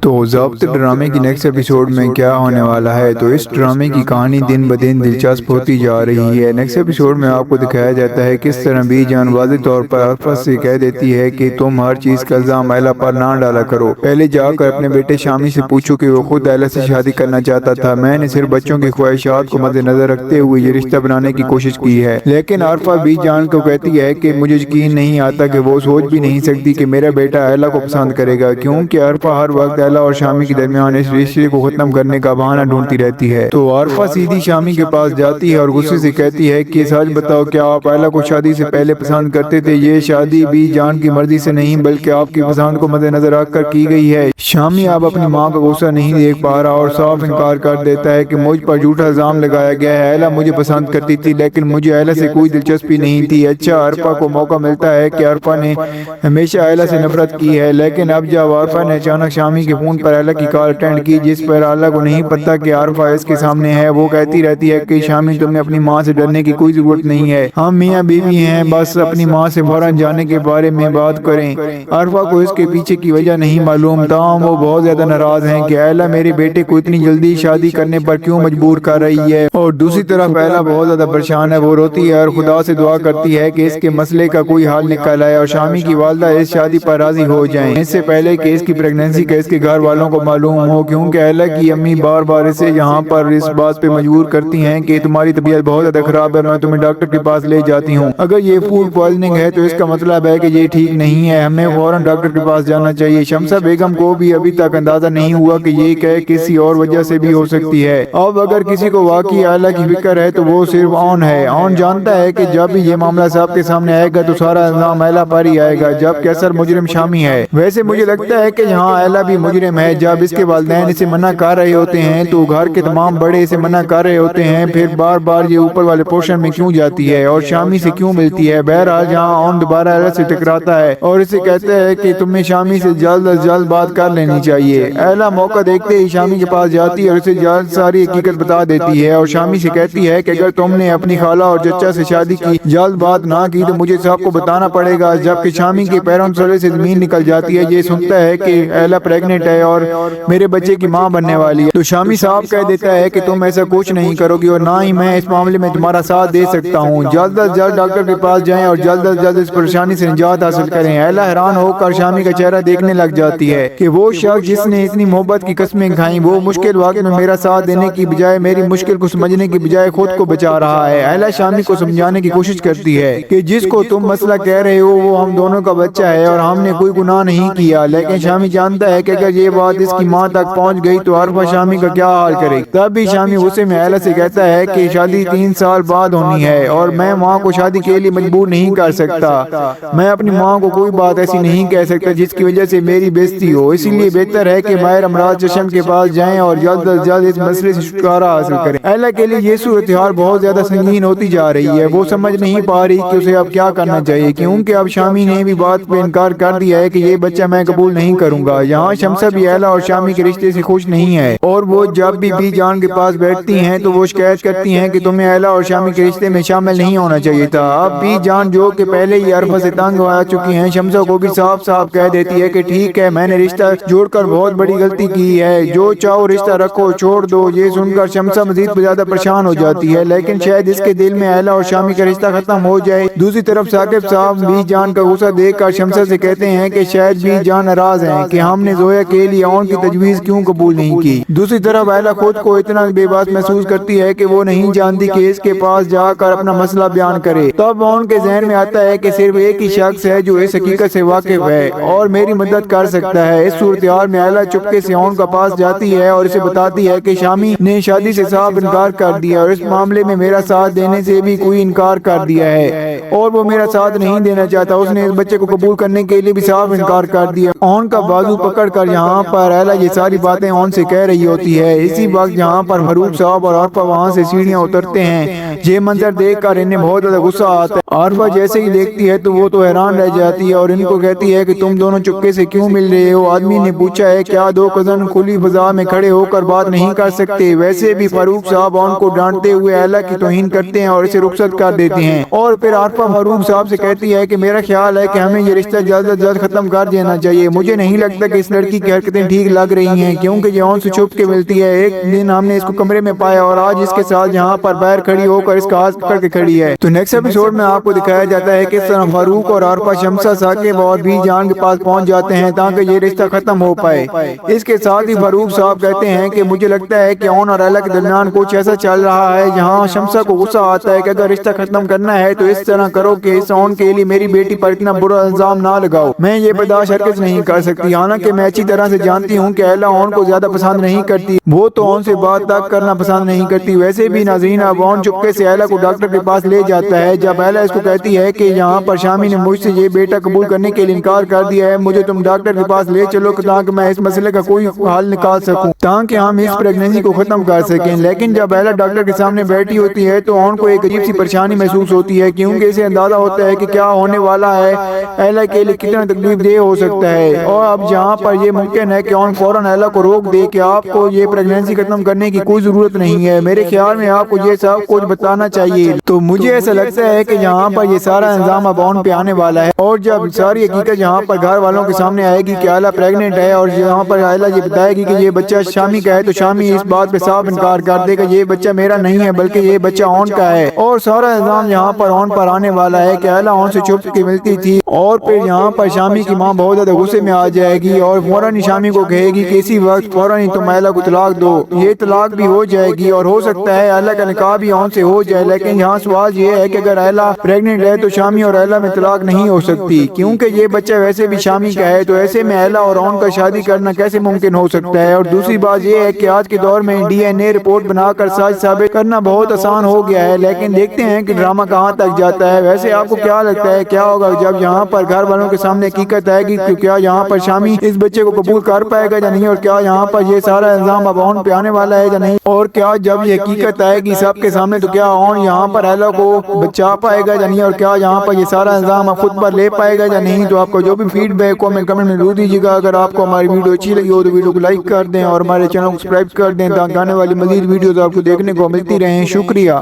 تو ضابطہ ڈرامے کی نیکسٹ ایپیسوڈ میں کیا ہونے والا ہے؟ تو اس ڈرامے کی کہانی دن بدن دلچسپ ہوتی جا رہی ہے۔ نیکسٹ ایپیسوڈ میں آپ کو دکھایا جاتا ہے کس طرح بی جان واضح طور پر عرفہ سے کہہ دیتی ہے کہ تم ہر چیز کا الزام ایلا پر نہ ڈالا کرو، پہلے جا کر اپنے بیٹے شامی سے پوچھو کہ وہ خود ایلا سے شادی کرنا چاہتا تھا، میں نے صرف بچوں کی خواہشات کو مد نظر رکھتے ہوئے یہ رشتہ بنانے کی کوشش کی ہے۔ لیکن عرفہ بی جان کو کہتی ہے کہ مجھے یقین نہیں آتا کہ وہ سوچ بھی نہیں سکتی کہ میرا بیٹا ایلا کو پسند کرے گا، کیونکہ عرفہ ہر وقت ایلا اور شامی کے درمیان اس رشتے کو ختم کرنے کا بہانہ ڈھونڈتی رہتی ہے۔ تو عرفہ سیدھی شامی کے پاس جاتی ہے اور غصے سے کہتی ہے کہ سچ بتاؤ، کیا آپ ایلا کو شادی سے پہلے پسند کرتے تھے؟ یہ شادی بی جان کی مرضی سے نہیں بلکہ آپ کی پسند کو مد نظر رکھ کر کی گئی ہے۔ شامی اب اپنی ماں کا غصہ نہیں دیکھ پا رہا اور صاف انکار کر دیتا ہے کہ مجھ پر جھوٹا الزام لگایا گیا ہے، ایلا مجھے پسند کرتی تھی لیکن مجھے ایلا سے کوئی دلچسپی نہیں تھی۔ اچھا، عرفہ کو موقع ملتا ہے کہ عرفہ نے ہمیشہ ایلا سے نفرت کی ہے، لیکن اب جب عرفہ نے اچانک شامی کے فون پر ایلا کی کال اٹینڈ کی جس پر ایلا کو نہیں پتا کہ عرفہ اس کے سامنے ہے، وہ کہتی رہتی ہے کہ شامی تمہیں اپنی ماں سے ڈرنے کی کوئی ضرورت نہیں ہے، ہم میاں بیوی ہیں، بس اپنی ماں سے فوراً جانے کے بارے میں بات کریں۔ عرفہ کو اس کے پیچھے کی وجہ نہیں معلوم، تاہم وہ بہت زیادہ ناراض ہیں کہ ایلا میرے بیٹے کو اتنی جلدی شادی کرنے پر کیوں مجبور کر رہی ہے، اور دوسری طرف ایلا بہت زیادہ پریشان ہے، وہ روتی ہے اور خدا سے دعا کرتی ہے کہ اس کے مسئلے کا کوئی حل نکل آئے اور شامی کی والدہ اس شادی پر راضی ہو جائیں، اس سے پہلے کہ اس کی پریگنینسی کا اس کے گھر والوں کو معلوم ہو، کیونکہ ایلا کی امی بار بار اسے یہاں پر اس بات پہ مجبور کرتی ہیں کہ تمہاری طبیعت بہت زیادہ خراب ہے، میں تمہیں ڈاکٹر کے پاس لے جاتی ہوں، اگر یہ فوڈ پوائزننگ ہے تو اس کا مطلب ہے کہ یہ ٹھیک نہیں ہے، ہمیں فوراً ڈاکٹر کے پاس جانا چاہیے۔ شمسہ بیگم کو بھی ابھی تک اندازہ نہیں ہوا کہ یہ کسی اور وجہ سے بھی ہو سکتی ہے۔ اب اگر کسی کو واقعی ایلا کی فکر ہے تو وہ صرف آن ہے۔ آن جانتا ہے کہ جب بھی یہ معاملہ صاحب کے سامنے آئے گا تو سارا الزام ایلا پر ہی آئے گا، جبکہ اصل مجرم شامی ہے۔ ویسے مجھے لگتا ہے کہ یہاں ایلا بھی مجرم ہے، جب اس کے والدین اسے منع کر رہے ہوتے ہیں تو گھر کے تمام بڑے اسے منع کر رہے ہوتے ہیں، پھر بار بار یہ اوپر والے پورشن میں کیوں جاتی ہے اور شامی سے کیوں ملتی ہے؟ بہرحال جہاں آن دوبارہ ایلا سے ٹکراتا ہے اور اسے کہتا ہے کہ تمہیں شامی سے جلد از جلد بات کر لینی چاہیے۔ ایلا موقع دیکھتے ہی شامی کے پاس جاتی ہے اور اسے جلد ساری حقیقت بتا دیتی ہے اور شامی سے کہتی ہے کہ اگر تم نے اپنی خالہ اور چچا سے شادی کی جلد بات نہ کی تو مجھے سب کو بتانا پڑے گا۔ جبکہ شامی کے پیروں تلے سے زمین نکل جاتی ہے، یہ سنتا ہے کہ ایلا پریگننٹ ہے اور میرے بچے کی ماں بننے والی ہے، تو شامی صاحب کہہ دیتا ہے کہ تم ایسا کچھ نہیں کرو گی اور نہ ہی میں اس معاملے میں تمہارا ساتھ دے سکتا ہوں، جلد از جلد ڈاکٹر کے پاس جائیں اور جلد از جلد اس پریشانی سے نجات حاصل کریں۔ ایلا حیران ہو کر شامی کا چہرہ دیکھنے لگ جاتی ہے کہ وہ شخص جس نے اتنی محبت کی قسمیں کھائیں، وہ مشکل وقت میں میرا ساتھ دینے کی بجائے میری مشکل کو سمجھنے کی بجائے خود کو بچا رہا ہے۔ ایلا شامی کو سمجھانے کی کوشش کرتی ہے کہ جس کو تم مسئلہ کہہ رہے ہو وہ ہم دونوں کا بچہ ہے اور ہم نے کوئی گناہ نہیں کیا، لیکن شامی جانتا ہے کہ اگر یہ بات اس کی ماں تک پہنچ گئی تو عرفہ شامی کا کیا حال کرے۔ تب بھی شامی غصے میں ایلا سے کہتا ہے کہ شادی 3 سال بعد ہونی ہے اور میں ماں کو شادی کے لیے مجبور نہیں کر سکتا، میں اپنی ماں کو کوئی بات ایسی نہیں کہہ سکتا جس کی وجہ سے میری بےعزتی ہو، اسی لیے بہتر ہے کہ ماہر امراض چشم کے پاس جائیں اور جلد از جلد اس مسئلے سے چھٹکارا حاصل کریں۔ ایلا کے لیے یہ صورتحال بہت زیادہ سنگین ہوتی جا رہی ہے، وہ سمجھ نہیں پا رہی کہ اسے اب کیا کرنا چاہیے، کیونکہ اب شامی نے بھی بات پہ انکار کر دیا ہے کہ یہ بچہ میں قبول نہیں کروں گا۔ یہاں شمسہ بھی ایلا اور شامی کے رشتے سے خوش نہیں ہے اور وہ جب بھی بی جان کے پاس بیٹھتی ہیں تو وہ شکایت کرتی ہیں کہ تمہیں ایلا اور شامی کے رشتے میں شامل نہیں ہونا چاہیے تھا۔ اب بی جان جو کہ پہلے ہی عرفہ سے تنگ آ چکی ہیں، شمسہ کو بھی صاف صاف کہہ دیتی ہے کہ ٹھیک ہے، میں نے رشتہ جوڑ کر بہت بڑی غلطی کی ہے، جو چاہو رشتہ رکھو، چھوڑ دو۔ یہ سن کر شمسہ مزید زیادہ پریشان ہو جاتی ہے، لیکن شاید اس کے دل میں ایلا اور شامی کا رشتہ ختم ہو جائے۔ دوسری طرف ثاقب صاحب بی جان کا غصہ دیکھ کر شمسہ سے کہتے ہیں کہ شاید بی جان ناراض ہیں کہ ہم نے زویا کے لیے آن کی تجویز کیوں قبول نہیں کی۔ دوسری طرف ایلا خود کو اتنا بے بس محسوس کرتی ہے کہ وہ نہیں جانتی کہ اس کے پاس جا کر اپنا مسئلہ بیان کرے۔ تب آن کے ذہن میں آتا ہے کہ صرف ایک ہی شخص ہے جو اس حقیقت سے واقف ہے اور میری مدد کر سکتا ہے۔ اس صورتحال میں ایلا چپکے سے آن کا پاس جاتی ہے اور اسے بتاتی ہے کہ شامی نے شادی سے صاف انکار کر دیا اور اس معاملے میں میرا ساتھ دینے سے بھی کوئی انکار کر دیا ہے اور وہ میرا ساتھ نہیں دینا چاہتا، اس نے اس بچے کو قبول کرنے کے لیے بھی صاف انکار کر دیا۔ آن کا بازو پکڑ کر یہاں پر ایلا یہ ساری باتیں آن سے کہہ رہی ہوتی ہے۔ اسی وقت یہاں پر فاروق صاحب اور عرفہ وہاں سے سیڑھیاں اترتے ہیں، یہ منظر دیکھ کر انہیں بہت زیادہ غصہ آتا ہے۔ عارفہ جیسے ہی دیکھتی ہے تو وہ تو حیران رہ جاتی ہے اور ان کو کہتی ہے کہ تم دونوں چپکے سے کیوں مل رہے ہو؟ آدمی نے پوچھا ہے کیا دو کزن کھلی فضا میں کھڑے ہو کر بات نہیں کر سکتے؟ ویسے بھی فاروق صاحب ان کو ڈانٹتے ہوئے ایلا کی توہین کرتے ہیں اور اسے رخصت کر دیتے ہیں، اور پھر عارفہ فاروق صاحب سے کہتی ہے کہ میرا خیال ہے کہ ہمیں یہ رشتہ جلد از جلد ختم کر دینا چاہیے، مجھے نہیں لگتا کہ اس لڑکی کی حرکتیں ٹھیک لگ رہی ہیں کیونکہ یہ ان سے چھپ کے ملتی ہے۔ ایک دن ہم نے اس کو کمرے میں پایا اور آج اس کے ساتھ یہاں پر باہر کھڑی ہو کر اس کا ہاتھ پکڑ کے کھڑی ہے۔ تو نیکسٹ ایپیسوڈ میں آپ کو دکھایا جاتا ہے کہ کس طرح فاروق اور عارفہ شمسہ ثاقب اور بھی جان کے پاس پہنچ جاتے ہیں تاکہ یہ رشتہ ختم ہو پائے۔ اس کے ساتھ ہی فاروق صاحب کہتے ہیں کہ مجھے لگتا ہے کہ اون اور ایلا کے درمیان کچھ ایسا چل رہا ہے جہاں شمسہ کو غصہ آتا ہے کہ اگر رشتہ ختم کرنا ہے تو اس طرح کرو کہ اس اون کے لیے میری بیٹی پر اتنا برا الزام نہ لگاؤ، میں یہ برداشت ہرگز نہیں کر سکتی، حالانکہ میں اچھی طرح سے جانتی ہوں کہ ایلا اون کو زیادہ پسند نہیں کرتی، وہ تو اون سے بات تک کرنا پسند نہیں کرتی۔ ویسے بھی ناظرین اب اون چپکے سے ایلا کو ڈاکٹر کے پاس لے جاتا ہے۔ جب ایلا اس کو کہتی ہے کہ یہاں پر شامی نے مجھ سے یہ بیٹا قبول کرنے کے لیے انکار کر دیا ہے، مجھے تم ڈاکٹر کے پاس لے چلو تاکہ میں اس مسئلے کا کوئی حل نکال سکوں تاکہ ہم اس پریگننسی کو ختم کر سکیں۔ لیکن جب ایلا ڈاکٹر کے سامنے بیٹھی ہوتی ہے تو اون کو ایک عجیب سی پریشانی محسوس ہوتی ہے کیونکہ اسے اندازہ ہوتا ہے کہ کیا ہونے والا ہے، ایلا کے لیے کتنا تکلیف دہ ہو سکتا ہے، اور اب جہاں پر یہ ممکن ہے کہ اون فوراً ایلا کو روک دے کہ آپ کو یہ پریگننسی ختم کرنے کی کوئی ضرورت نہیں ہے، میرے خیال میں آپ کو یہ سب کچھ بتانا چاہیے۔ تو مجھے ایسا لگتا ہے کہ یہاں پر یہ سارا الزام اب اون پہ آنے والا ہے، اور جب ساری حقیقت یہاں پر گھر والوں کے سامنے آئے گی کہ ایلا پریگننٹ ہے اور یہاں پر ایلا یہ بتائے گی کہ یہ بچہ شامی کا ہے تو شامی اس بات پہ صاف انکار کر دے گا یہ بچہ میرا نہیں ہے بلکہ یہ بچہ اون کا ہے، اور سارا الزام یہاں پر اون پر آنے والا ہے کہ ایلا اون سے چھپ کے ملتی تھی، اور پھر یہاں پر شامی کی ماں بہت زیادہ غصے میں آ جائے گی اور فوراً ہی شامی کو کہے گی کہ اسی وقت فوراً ہی تم ایلا کو طلاق دو، یہ طلاق بھی ہو جائے گی اور ہو سکتا ہے ایلا کا نکاح بھی اون سے ہو جائے۔ لیکن یہاں سوال یہ ہے کہ اگر ایلا پریگننٹ ہے تو شامی اور ایلا میں طلاق نہیں ہو سکتی کیونکہ یہ بچہ ویسے بھی شامی کا ہے، تو ایسے میں ایلا اور اون کا شادی کرنا کیسے ممکن ہو سکتا ہے؟ اور دوسری بات یہ ہے کہ آج کے دور میں ڈی این اے رپورٹ بنا کر سچ ثابت کرنا بہت آسان ہو گیا ہے، لیکن دیکھتے ہیں کہ ڈرامہ کہاں تک جاتا ہے۔ ویسے آپ کو کیا لگتا ہے کیا ہوگا جب یہاں پر گھر والوں کے سامنے حقیقت آئے گی کہ کیا یہاں پر شامی اس بچے کو قبول کر پائے گا یا نہیں، اور کیا یہاں پر یہ سارا الزام اب اون پہ آنے والا ہے یا نہیں، اور کیا جب یہ حقیقت آئے گی سب کے سامنے تو کیا اون یہاں پر ایلا کو بچا پائے گا یا نہیں، اور کیا یہاں پر یہ سارا الزام خود پر لے پائے گا یا نہیں؟ تو آپ کو جو بھی فیڈ بیک ہو کمنٹ میں ضرور دیجیے گا۔ اگر آپ کو ہماری ویڈیو اچھی لگی ہو تو ویڈیو کو لائک کر دیں اور ہمارے چینل کو سبسکرائب کر دیں تاکہ آنے والی مزید ویڈیوز آپ کو دیکھنے کو ملتی رہیں۔ شکریہ۔